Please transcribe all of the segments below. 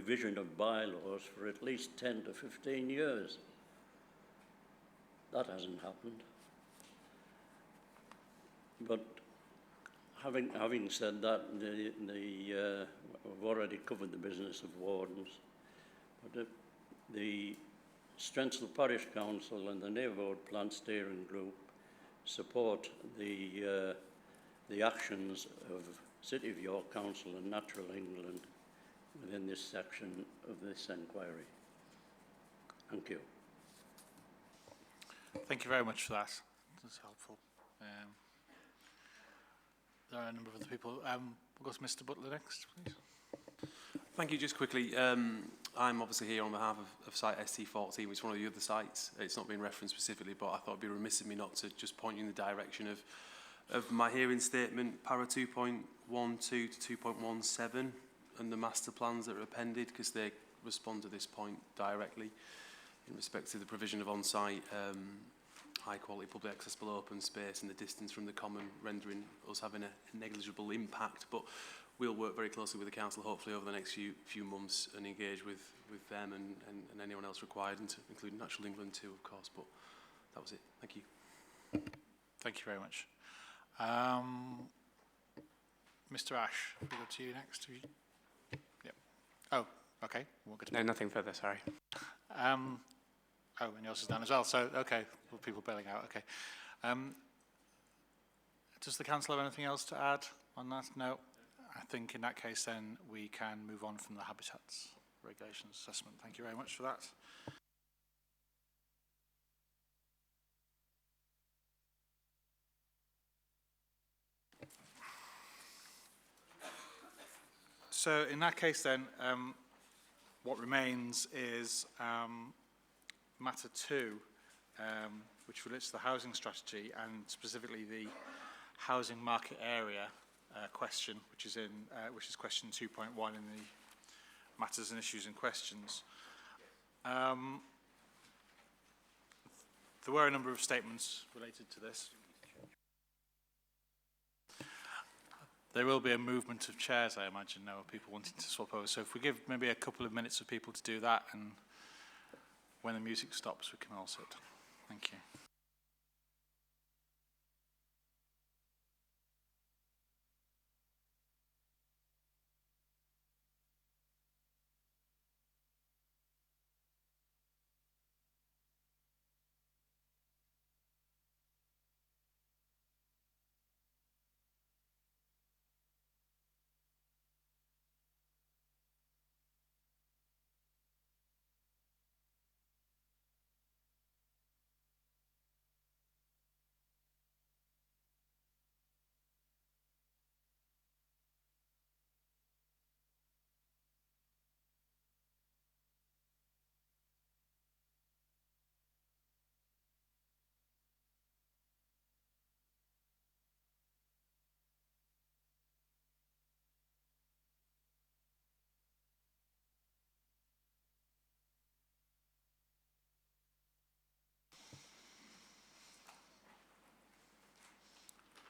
revision of bylaws for at least 10 to 15 years. That hasn't happened. But having said that, we've already covered the business of wardens. But the Strensall Parish Council and the Neighbourhood Plan Steering Group support the actions of City of York Council and Natural England within this section of this inquiry. Thank you. Thank you very much for that. That's helpful. There are a number of other people. We'll go to Mr. Butler next, please. Thank you. Just quickly, I'm obviously here on behalf of site ST14, which is one of the other sites. It's not been referenced specifically, but I thought it'd be remiss of me not to just point you in the direction of my hearing statement, para 2.12 to 2.17, and the master plans that are appended, because they respond to this point directly in respect to the provision of on-site high-quality public accessible open space and the distance from the common, rendering us having a negligible impact. But we'll work very closely with the council, hopefully over the next few months, and engage with them and anyone else required, including Natural England too, of course. But that was it. Thank you. Thank you very much. Mr. Ash, we'll go to you next. Yep. Oh, okay. We'll get to no, nothing further, sorry. Oh, and yours is done as well. So, okay, well, people bailing out. Okay. Does the council have anything else to add on that? No. I think in that case, then we can move on from the habitats regulations assessment. Thank you very much for that. So in that case, then, what remains is matter 2, which relates to the housing strategy and specifically the housing market area question, which is question 2.1 in the matters and issues and questions. There were a number of statements related to this. There will be a movement of chairs, I imagine, now, of people wanting to swap over. So if we give maybe a couple of minutes for people to do that, and when the music stops, we can all sit. Thank you.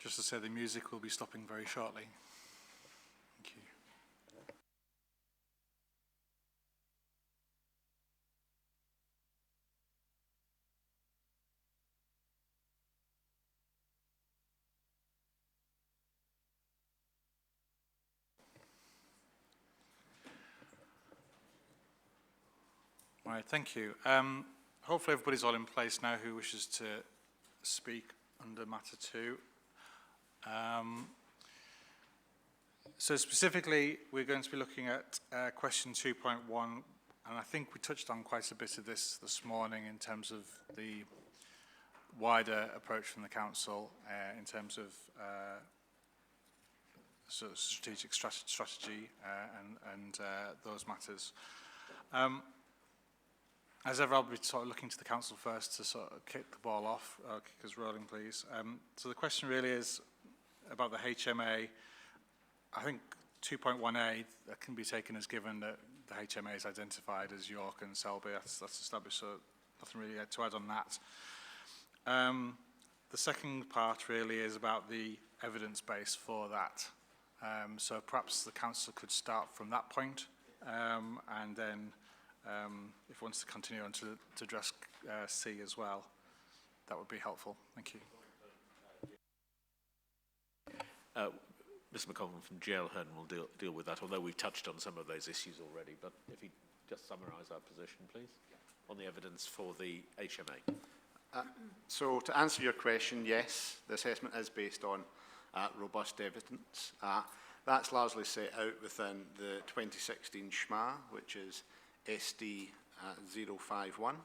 Just to say, the music will be stopping very shortly. Thank you. All right, thank you. Hopefully everybody's all in place now who wishes to speak under matter 2. So specifically, we're going to be looking at question 2.1, and I think we touched on quite a bit of this morning in terms of the wider approach from the council in terms of sort of strategic strategy and those matters. As ever, I'll be sort of looking to the council first to sort of kick the ball off, kick us rolling, please. So the question really is about the HMA. I think 2.1a, that can be taken as given that the HMA is identified as York and Selby. That's established, so nothing really to add on that. The second part really is about the evidence base for that. So perhaps the council could start from that point and then if he wants to continue on to address C as well, that would be helpful. Thank you. Mr. McCollum from Jailhern will deal with that, although we've touched on some of those issues already. But if you just summarise our position, please, on the evidence for the HMA. So to answer your question, yes, the assessment is based on robust evidence. That's largely set out within the 2016 SHMA, which is SD 051.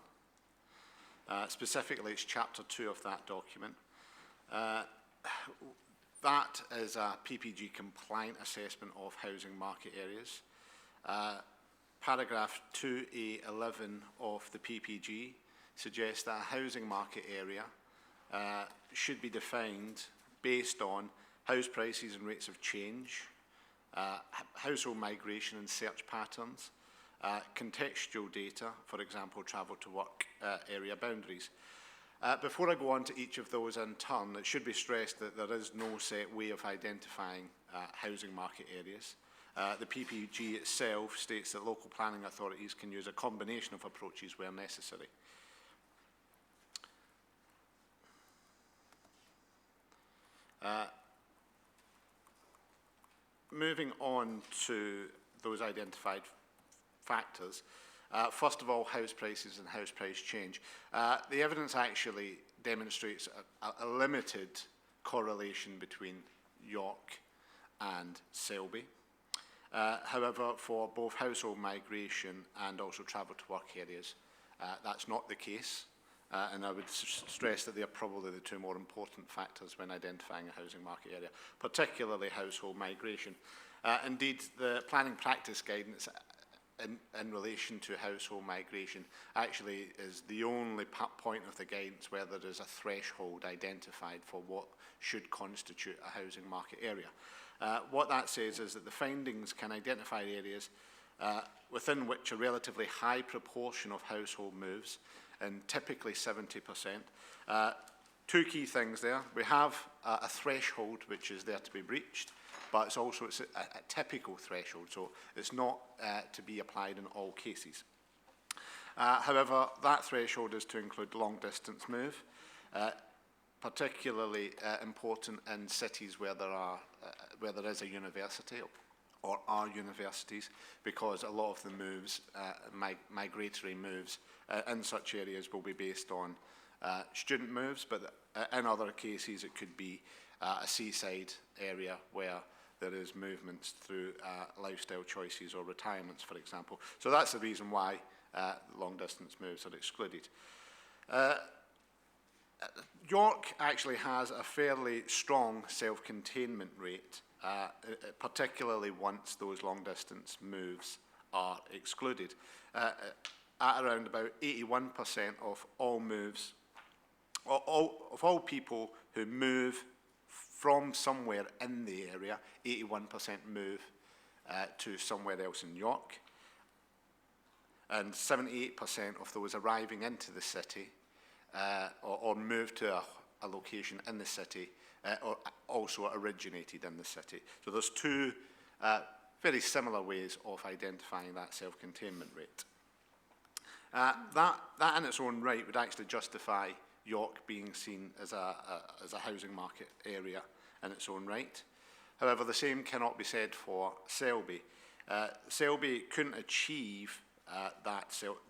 Specifically, it's Chapter 2 of that document. That is a PPG compliant assessment of housing market areas. Paragraph 2A11 of the PPG suggests that a housing market area should be defined based on house prices and rates of change, household migration and search patterns, contextual data, for example, travel to work area boundaries. Before I go on to each of those in turn, it should be stressed that there is no set way of identifying housing market areas. The PPG itself states that local planning authorities can use a combination of approaches where necessary. Moving on to those identified factors, first of all, house prices and house price change. The evidence actually demonstrates a limited correlation between York and Selby. However, for both household migration and also travel to work areas, that's not the case. And I would stress that they are probably the two more important factors when identifying a housing market area, particularly household migration. Indeed, the planning practice guidance in relation to household migration actually is the only point of the guidance where there is a threshold identified for what should constitute a housing market area. What that says is that the findings can identify areas within which a relatively high proportion of household moves, and typically 70%. Two key things there. We have a threshold which is there to be breached, but it's also a typical threshold, so it's not to be applied in all cases. However, that threshold is to include long distance move, particularly important in cities where there is a university or are universities, because a lot of the moves, migratory moves in such areas will be based on student moves, but in other cases it could be a seaside area where there is movements through lifestyle choices or retirements, for example. So that's the reason why long distance moves are excluded. York actually has a fairly strong self-containment rate, particularly once those long distance moves are excluded. At around about 81% of all moves, of all people who move from somewhere in the area, 81% move to somewhere else in York. And 78% of those arriving into the city or move to a location in the city or also originated in the city. So there's two very similar ways of identifying that self-containment rate. That in its own right would actually justify York being seen as a housing market area in its own right. However, the same cannot be said for Selby. Selby couldn't achieve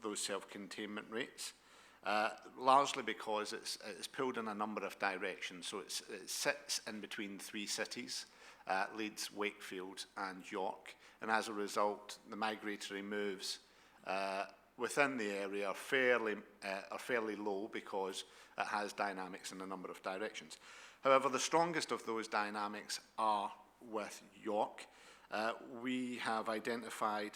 those self-containment rates, largely because it's pulled in a number of directions. So it sits in between three cities, Leeds, Wakefield and York, and as a result, the migratory moves within the area are fairly low because it has dynamics in a number of directions. However, the strongest of those dynamics are with York. We have identified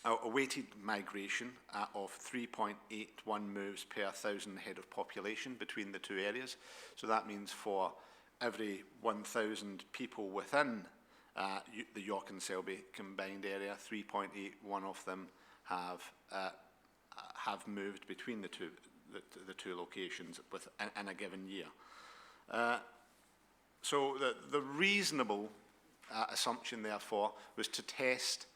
a weighted migration of 3.81 moves per 1,000 head of population between the two areas. So that means for every 1,000 people within the York and Selby combined area, 3.81 of them have moved between the two locations in a given year. So the reasonable assumption, therefore, was to test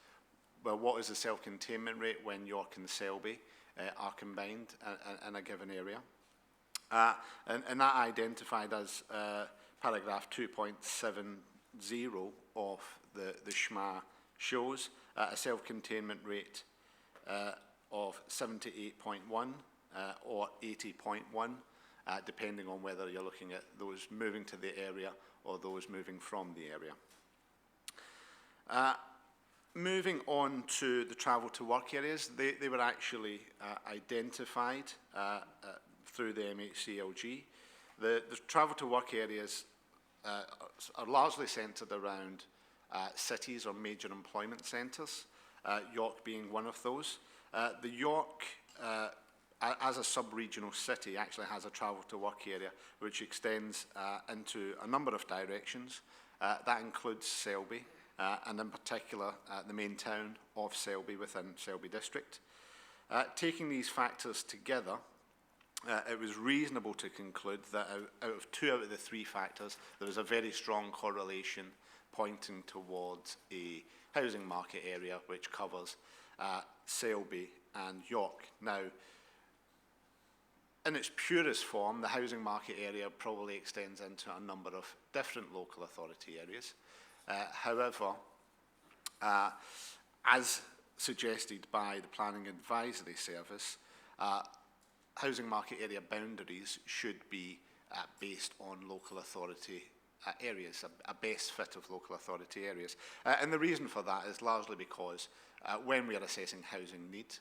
well, what is the self-containment rate when York and Selby are combined in a given area? And that identified as paragraph 2.70 of the SHMA shows a self-containment rate of 78.1 or 80.1, depending on whether you're looking at those moving to the area or those moving from the area. Moving on to the travel to work areas, they were actually identified through the MHCLG. The travel to work areas are largely centred around cities or major employment centres, York being one of those. The York, as a sub-regional city, actually has a travel to work area which extends into a number of directions. That includes Selby, and in particular the main town of Selby within Selby District. Taking these factors together, it was reasonable to conclude that out of 2 out of the 3 factors, there is a very strong correlation pointing towards a housing market area which covers Selby and York. Now, in its purest form, the housing market area probably extends into a number of different local authority areas. However, as suggested by the Planning Advisory Service, housing market area boundaries should be based on local authority areas, a best fit of local authority areas. And the reason for that is largely because when we are assessing housing need,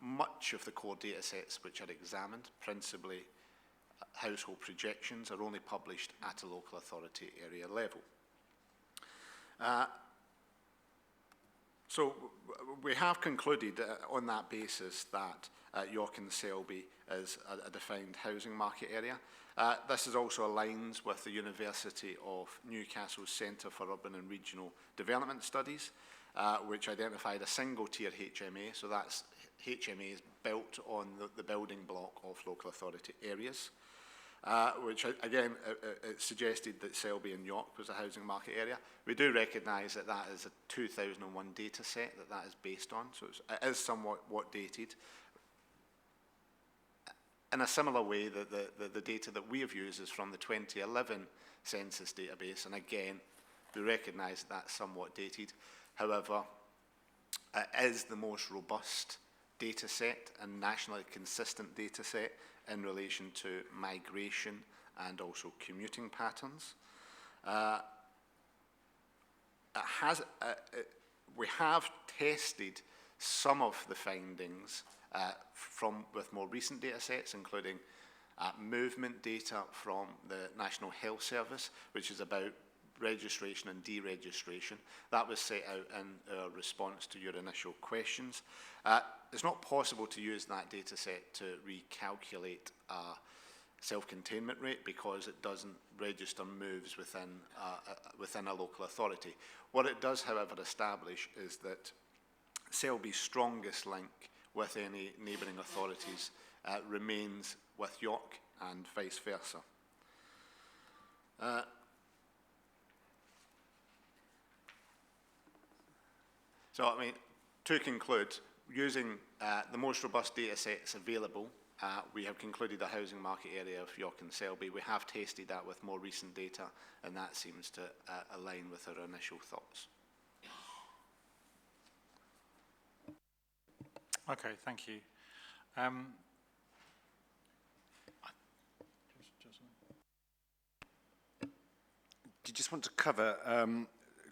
much of the core data sets which are examined, principally household projections, are only published at a local authority area level. So we have concluded on that basis that York and Selby is a defined housing market area. This is also aligns with the University of Newcastle's Centre for Urban and Regional Development Studies, which identified a single tier HMA. So that's HMA is built on the building block of local authority areas, which again it suggested that Selby and York was a housing market area. We do recognise that that is a 2001 data set that is based on, so it is somewhat dated. In a similar way, the data that we have used is from the 2011 census database, and again, we recognise that that's somewhat dated. However, it is the most robust data set and nationally consistent data set in relation to migration and also commuting patterns. We have tested some of the findings with more recent data sets, including movement data from the National Health Service, which is about registration and deregistration. That was set out in our response to your initial questions. It's not possible to use that data set to recalculate a self-containment rate because it doesn't register moves within a local authority. What it does, however, establish is that Selby's strongest link with any neighbouring authorities remains with York and vice versa. So, I mean, to conclude, using the most robust data sets available, we have concluded the housing market area of York and Selby. We have tested that with more recent data, and that seems to align with our initial thoughts. Okay, thank you. Do you just want to cover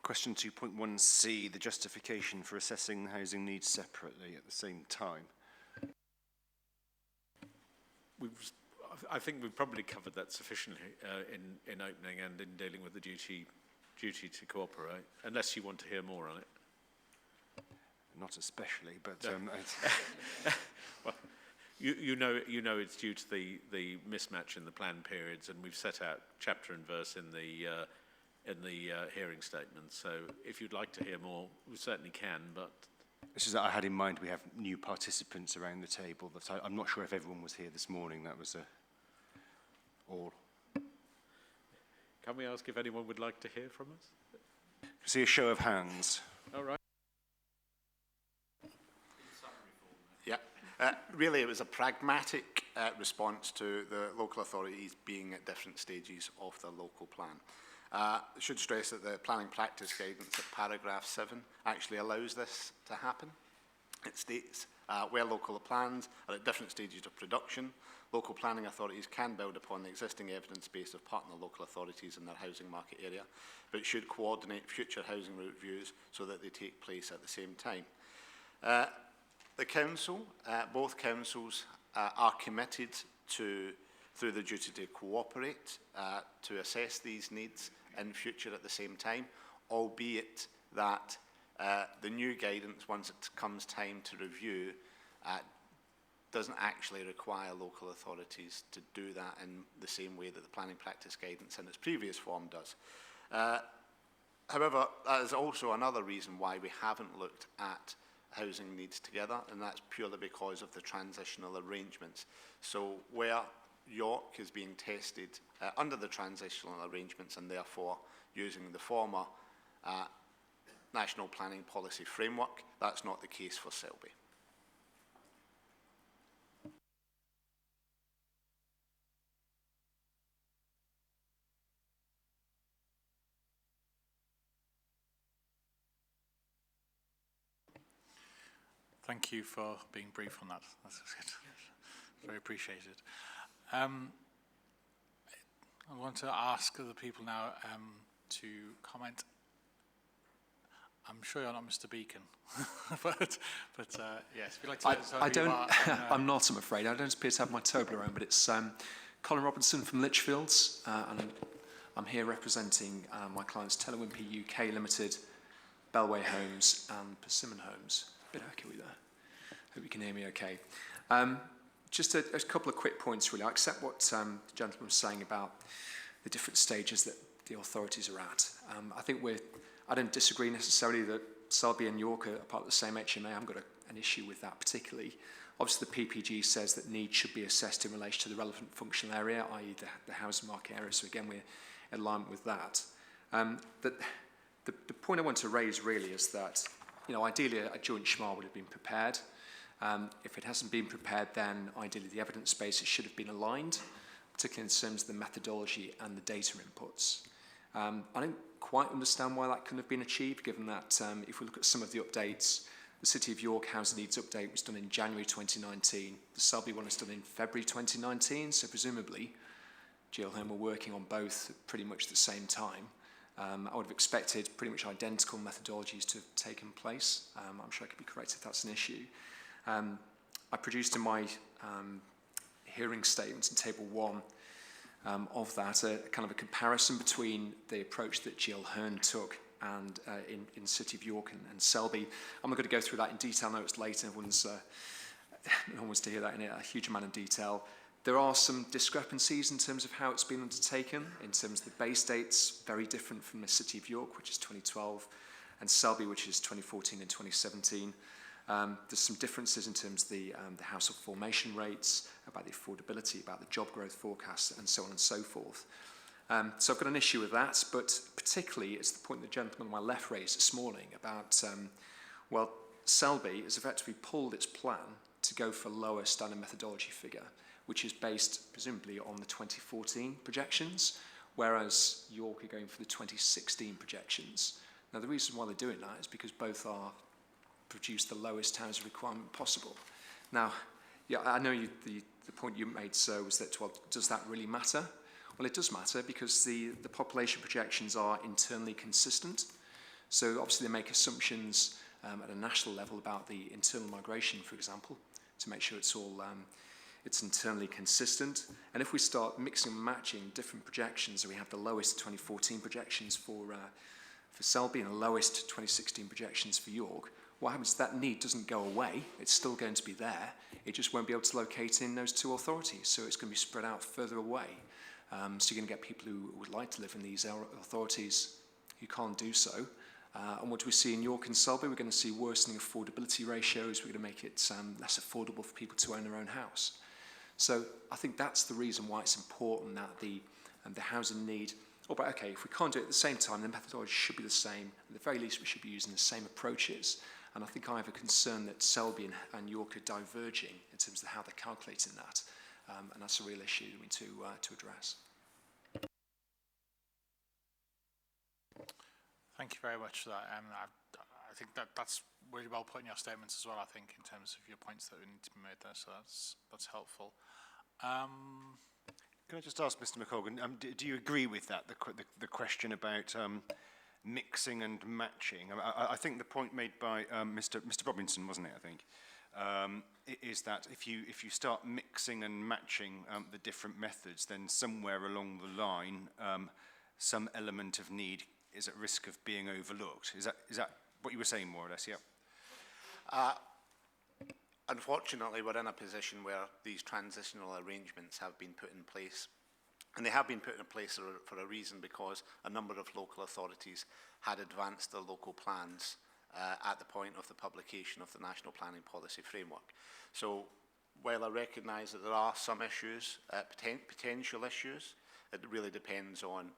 question 2.1c, the justification for assessing housing needs separately at the same time? I think we've probably covered that sufficiently in opening and in dealing with the duty to cooperate, unless you want to hear more on it. Not especially, but No. Well, you know it's due to the mismatch in the plan periods, and we've set out chapter and verse in the hearing statement. So if you'd like to hear more, we certainly can. But it's just that I had in mind we have new participants around the table. That I'm not sure if everyone was here this morning. That was all. Can we ask if anyone would like to hear from us? See a show of hands. All right. Yeah, really it was a pragmatic response to the local authorities being at different stages of the local plan. I should stress that the planning practice guidance at paragraph 7 actually allows this to happen. It states, where local plans are at different stages of production, local planning authorities can build upon the existing evidence base of partner local authorities in their housing market area, but should coordinate future housing reviews so that they take place at the same time. The council, both councils are committed to, through the duty to cooperate, to assess these needs in future at the same time, albeit that the new guidance, once it comes time to review, doesn't actually require local authorities to do that in the same way that the planning practice guidance in its previous form does. However, that is also another reason why we haven't looked at housing needs together, and that's purely because of the transitional arrangements. So where York is being tested under the transitional arrangements and therefore using the former National Planning Policy Framework, that's not the case for Selby. Thank you for being brief on that. That's good. Very appreciated. I want to ask other people now to comment. I'm sure you're not Mr. Beacon, but yes, if you'd like to let us know I who don't. you are, I'm not. I'm afraid I don't appear to have my Toblerone, but it's Colin Robinson from Lichfields, and I'm here representing my clients Telewimpy UK Limited, Bellway Homes, and Persimmon Homes. A bit echoey there. Hope you can hear me okay. Just a couple of quick points, really. I accept what the gentleman was saying about the different stages that the authorities are at. I think I don't disagree necessarily that Selby and York are part of the same HMA. I haven't got an issue with that particularly. Obviously, the PPG says that needs should be assessed in relation to the relevant functional area, i.e. the housing market area. So again, we're in alignment with that. The point I want to raise really is that, ideally a joint SHMA would have been prepared. If it hasn't been prepared, then ideally the evidence base should have been aligned, particularly in terms of the methodology and the data inputs. I don't quite understand why that couldn't have been achieved, given that if we look at some of the updates, the City of York Housing Needs Update was done in January 2019. The Selby one was done in February 2019, so presumably GL Home were working on both at pretty much the same time. I would have expected pretty much identical methodologies to have taken place. I'm sure I could be corrected if that's an issue. I produced in my hearing statements in Table 1 of that a kind of a comparison between the approach that GL Hearn took and in City of York and Selby. I'm not going to go through that in detail. I know it's late and no one wants to hear that in a huge amount of detail. There are some discrepancies in terms of how it's been undertaken, in terms of the base dates, very different from the City of York, which is 2012, and Selby, which is 2014 and 2017. There's some differences in terms of the household formation rates, about the affordability, about the job growth forecasts, and so on and so forth. So I've got an issue with that, but particularly it's the point the gentleman on my left raised this morning about, Selby has effectively pulled its plan to go for lower standard methodology figure, which is based presumably on the 2014 projections, whereas York are going for the 2016 projections. Now, the reason why they're doing that is because both are produce the lowest housing requirement possible. Now, yeah, I know the point you made, sir, was that, well, does that really matter? Well, it does matter because the population projections are internally consistent. So obviously they make assumptions at a national level about the internal migration, for example, to make sure it's all it's internally consistent. And if we start mixing and matching different projections, so we have the lowest 2014 projections for Selby and the lowest 2016 projections for York, what happens is that need doesn't go away. It's still going to be there. It just won't be able to locate in those two authorities. So it's going to be spread out further away. So you're going to get people who would like to live in these authorities who can't do so. And what do we see in York and Selby? We're going to see worsening affordability ratios. We're going to make it less affordable for people to own their own house. So I think that's the reason why it's important that the housing need, but okay, if we can't do it at the same time, the methodology should be the same. At the very least, we should be using the same approaches. And I think I have a concern that Selby and York are diverging in terms of how they're calculating that. And that's a real issue we need to address. Thank you very much for that. And I think that's really well put in your statements as well, I think, in terms of your points that need to be made there. So that's helpful. Can I just ask Mr. McColgan, do you agree with that, the question about mixing and matching? I think the point made by Mr. Robinson, wasn't it, I think, is that if you start mixing and matching the different methods, then somewhere along the line, some element of need is at risk of being overlooked. Is that what you were saying, more or less? Yeah. Unfortunately, we're in a position where these transitional arrangements have been put in place. And they have been put in place for a reason, because a number of local authorities had advanced their local plans at the point of the publication of the National Planning Policy Framework. So while I recognise that there are some issues, potential issues, it really depends on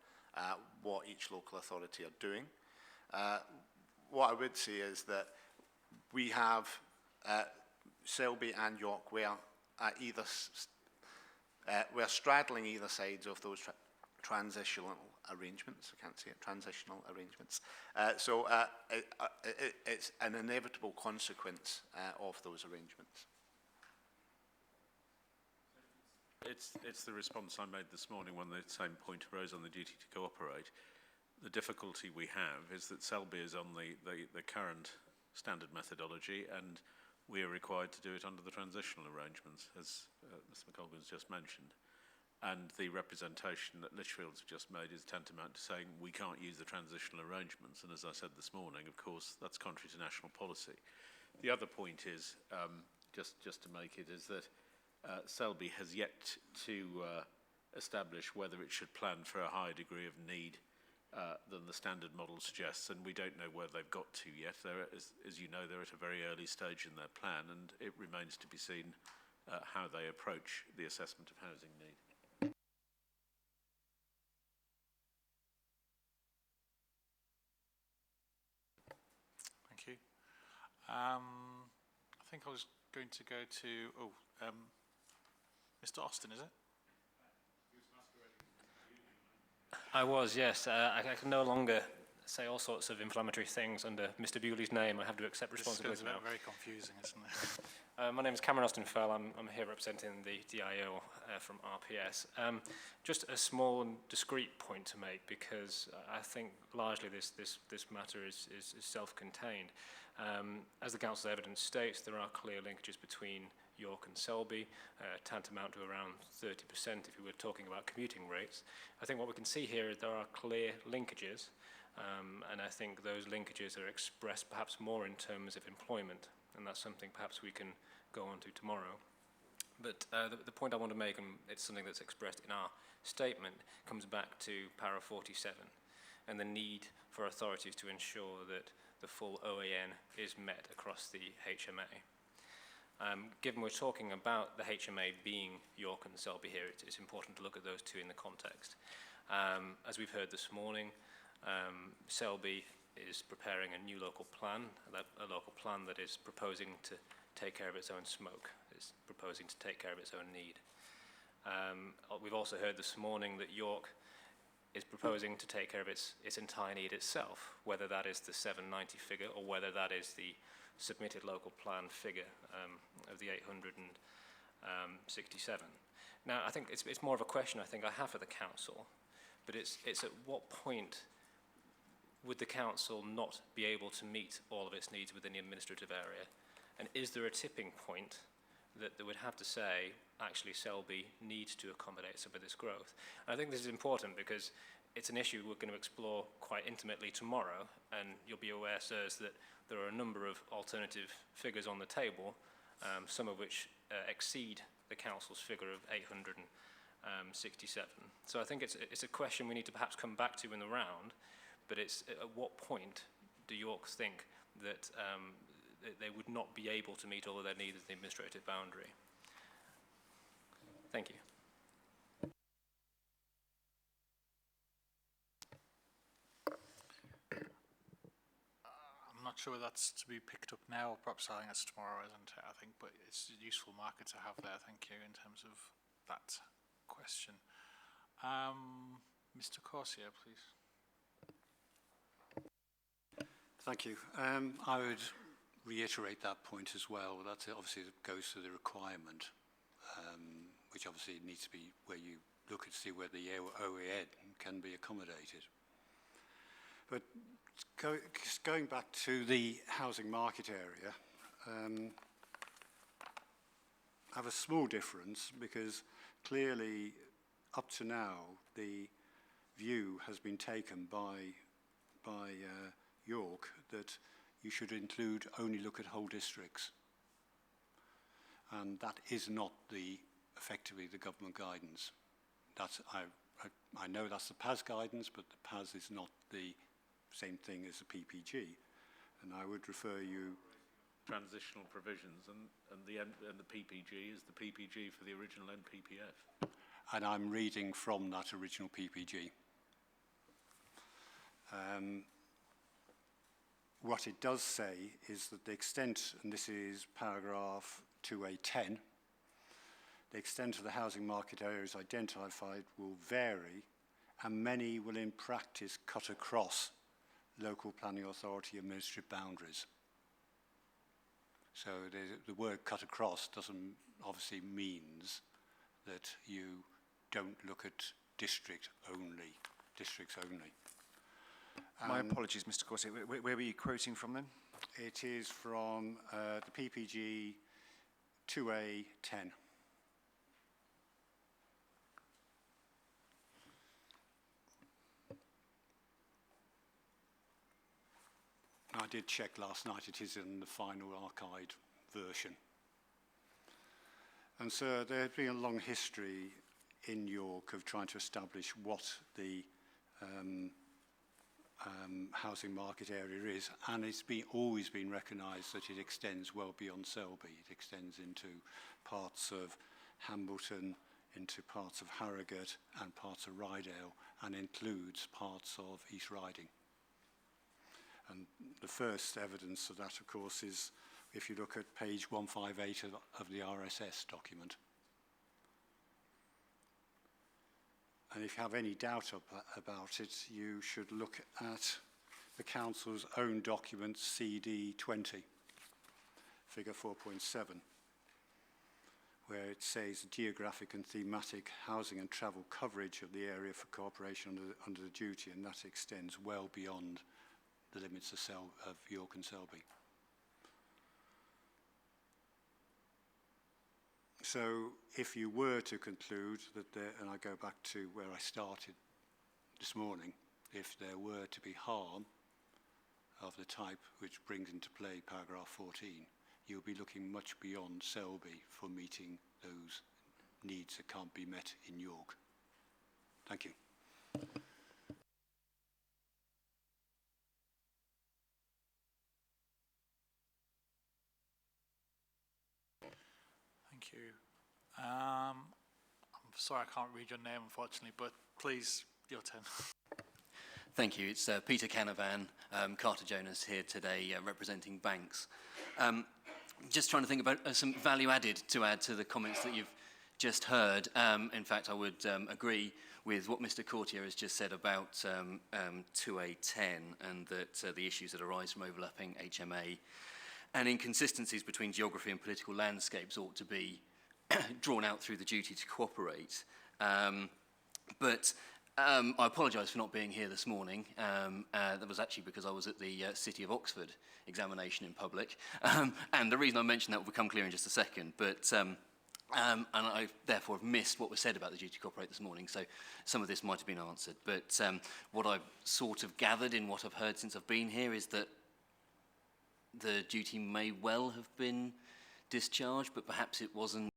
what each local authority are doing. What I would say is that we have Selby and York where we're straddling either sides of those transitional arrangements. I can't say it, transitional arrangements. So it's an inevitable consequence of those arrangements. It's the response I made this morning when the same point arose on the duty to cooperate. The difficulty we have is that Selby is on the current standard methodology, and we are required to do it under the transitional arrangements, as Mr. McColgan's just mentioned. And the representation that Lichfields have just made is tantamount to saying we can't use the transitional arrangements. And as I said this morning, of course, that's contrary to national policy. The other point is, just to make it, is that Selby has yet to establish whether it should plan for a higher degree of need than the standard model suggests, and we don't know where they've got to yet. As you know, they're at a very early stage in their plan, and it remains to be seen how they approach the assessment of housing need. Thank you. I think I was going to go to Mr. Austin, is it? I was, yes. I can no longer say all sorts of inflammatory things under Mr. Bewley's name. I have to accept responsibility now. It's very confusing, isn't it? My name is Cameron Austin Fell. I'm here representing the DIO from RPS. Just a small and discrete point to make, because I think largely this matter is self-contained. As the Council's evidence states, there are clear linkages between York and Selby, tantamount to around 30% if we were talking about commuting rates. I think what we can see here is there are clear linkages, and I think those linkages are expressed perhaps more in terms of employment, and that's something perhaps we can go on to tomorrow. But the point I want to make, and it's something that's expressed in our statement, comes back to para 47 and the need for authorities to ensure that the full OAN is met across the HMA. Given we're talking about the HMA being York and Selby here, it's important to look at those two in the context. As we've heard this morning, Selby is preparing a new local plan, a local plan that is proposing to take care of its own smoke, is proposing to take care of its own need. We've also heard this morning that York is proposing to take care of its entire need itself, whether that is the 790 figure or whether that is the submitted local plan figure of the 867. Now, I think it's more of a question I have for the council, but it's at what point would the council not be able to meet all of its needs within the administrative area? And is there a tipping point that they would have to say, actually, Selby needs to accommodate some of this growth? And I think this is important because it's an issue we're going to explore quite intimately tomorrow, and you'll be aware, sirs, that there are a number of alternative figures on the table, some of which exceed the council's figure of 867. So I think it's a question we need to perhaps come back to in the round, but it's at what point do York think that they would not be able to meet all of their needs at the administrative boundary? Thank you. I'm not sure that's to be picked up now or perhaps I think that's tomorrow, isn't it, I think, but it's a useful marker to have there, thank you, in terms of that question. Mr. Corsier, please. Thank you. I would reiterate that point as well. That obviously goes to the requirement, which obviously needs to be where you look and see where the OEN can be accommodated. But going back to the housing market area, I have a small difference because clearly up to now the view has been taken by York that you should include only look at whole districts, and that is not effectively the government guidance. That's I know that's the PAS guidance, but the PAS is not the same thing as the PPG, and I would refer you Transitional provisions, and the PPG is the PPG for the original NPPF. and I'm reading from that original PPG. What it does say is that the extent, and this is paragraph 2A10, the extent of the housing market areas identified will vary, and many will in practice cut across local planning authority administrative boundaries. So the word cut across doesn't obviously means that you don't look at districts only. My apologies, Mr. Corsier. Where were you quoting from then? It is from the PPG 2A10. I did check last night, it is in the final archived version. And so there has been a long history in York of trying to establish what the housing market area is, and it's always been recognised that it extends well beyond Selby. It extends into parts of Hambleton, into parts of Harrogate and parts of Rydale, and includes parts of East Riding. And the first evidence of that, of course, is if you look at page 158 of the RSS document. And if you have any doubt about it, you should look at the Council's own document, CD20, figure 4.7, where it says geographic and thematic housing and travel coverage of the area for cooperation under the duty, and that extends well beyond the limits of York and Selby. So if you were to conclude that there, and I go back to where I started this morning, if there were to be harm of the type which brings into play paragraph 14, you'll be looking much beyond Selby for meeting those needs that can't be met in York. Thank you. Thank you. I'm sorry I can't read your name, unfortunately, but please, your turn. Thank you. It's Peter Canavan, Carter Jonas here today representing banks. Just trying to think about some value added to add to the comments that you've just heard. In fact, I would agree with what Mr. Courtier has just said about 2A10 and that the issues that arise from overlapping HMA and inconsistencies between geography and political landscapes ought to be drawn out through the duty to cooperate. But I apologise for not being here this morning. That was actually because I was at the City of Oxford examination in public. And the reason I mention that will become clear in just a second. But and I therefore have missed what was said about the duty to cooperate this morning, so some of this might have been answered. But what I've sort of gathered in what I've heard since I've been here is that the duty may well have been discharged, but perhaps it wasn't